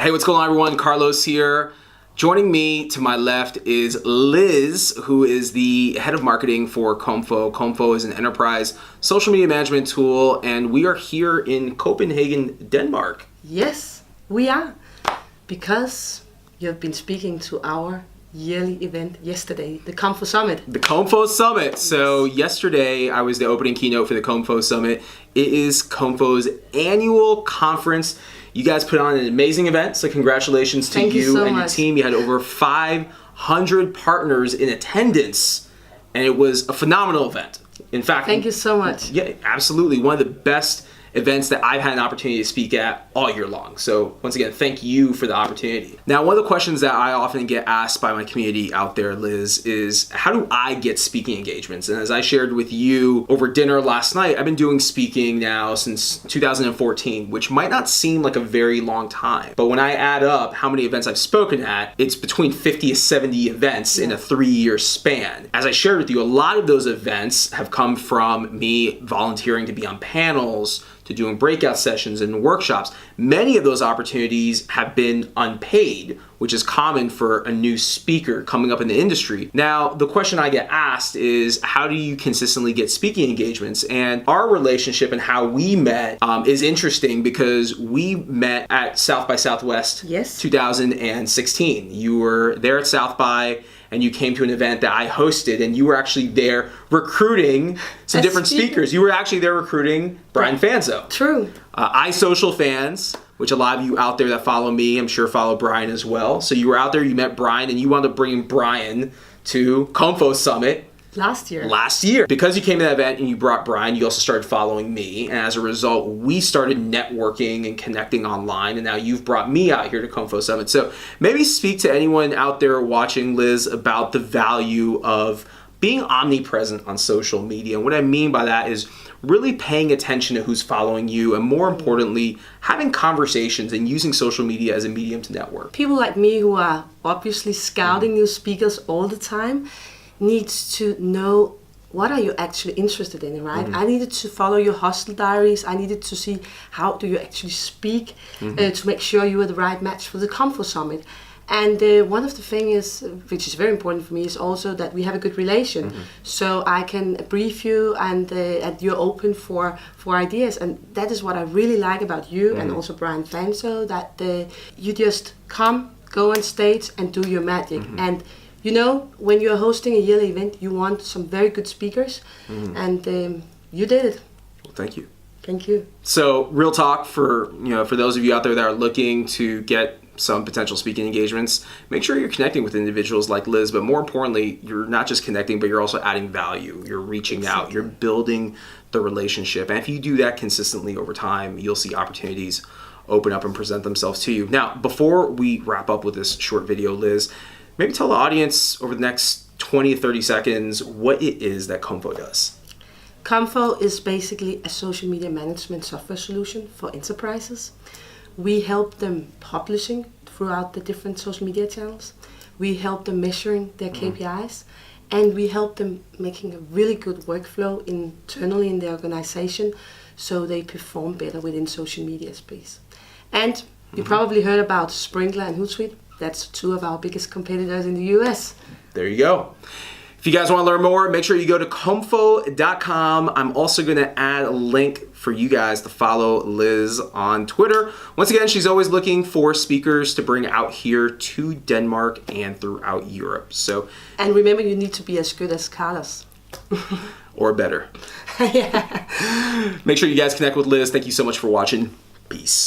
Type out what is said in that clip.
Hey, what's going on, everyone? Carlos here. Joining me to my left is Liz, who is the head of marketing for Komfo. Komfo is an enterprise social media management tool, and we are here in Copenhagen, Denmark. Yes, we are, because you've been speaking to our yearly event yesterday, the Komfo Summit. The Komfo Summit. So yesterday I was the opening keynote for the Komfo Summit. It is Komfo's annual conference. You guys put on an amazing event, so congratulations to you and your team. You had over 500 partners in attendance, and it was a phenomenal event. In fact, thank you so much. Yeah, absolutely. One of the best events that I've had an opportunity to speak at all year long. So once again, thank you for the opportunity. Now, one of the questions that I often get asked by my community out there, Liz, is how do I get speaking engagements? And as I shared with you over dinner last night, I've been doing speaking now since 2014, which might not seem like a very long time. But when I add up how many events I've spoken at, it's between 50 to 70 events in a 3-year span. As I shared with you, a lot of those events have come from me volunteering to be on panels, to doing breakout sessions and workshops. Many of those opportunities have been unpaid, which is common for a new speaker coming up in the industry. Now, the question I get asked is, how do you consistently get speaking engagements? And our relationship and how we met is interesting because we met at South by Southwest 2016. You were there at South by, and you came to an event that I hosted, and you were actually there recruiting some different speakers. You were actually there recruiting Brian Fanzo. True. iSocial fans, which a lot of you out there that follow me, I'm sure follow Brian as well. So you were out there, you met Brian, and you wound up bringing Brian to Komfo Summit. Last year. Because you came to that event and you brought Brian, you also started following me. And as a result, we started networking and connecting online. And now you've brought me out here to Komfo Summit. So maybe speak to anyone out there watching, Liz, about the value of being omnipresent on social media. And what I mean by that is really paying attention to who's following you, and more importantly, having conversations and using social media as a medium to network. People like me who are obviously scouting new speakers all the time needs to know what are you actually interested in, right? I needed to follow your Hustle Diaries. I needed to see how do you actually speak to make sure you are the right match for the Komfo Summit. And one of the things, which is very important for me, is also that we have a good relation. So I can brief you and you're open for ideas. And that is what I really like about you and also Brian Fanzo, that you just come, go on stage and do your magic. And you know, when you're hosting a yearly event, you want some very good speakers, and you did it. Well, thank you. Thank you. So, real talk for those of you out there that are looking to get some potential speaking engagements, make sure you're connecting with individuals like Liz, but more importantly, you're not just connecting, but you're also adding value. You're reaching out, you're building the relationship. And if you do that consistently over time, you'll see opportunities open up and present themselves to you. Now, before we wrap up with this short video, Liz, maybe tell the audience over the next 20 to 30 seconds what it is that Komfo does. Komfo is basically a social media management software solution for enterprises. We help them publishing throughout the different social media channels. We help them measuring their KPIs, and we help them making a really good workflow internally in their organization so they perform better within social media space. And you probably heard about Sprinkler and Hootsuite. That's 2 of our biggest competitors in the US. There you go. If you guys want to learn more, make sure you go to komfo.com. I'm also going to add a link for you guys to follow Liz on Twitter. Once again, she's always looking for speakers to bring out here to Denmark and throughout Europe. And remember, you need to be as good as Carlos. Or better. Make sure you guys connect with Liz. Thank you so much for watching. Peace.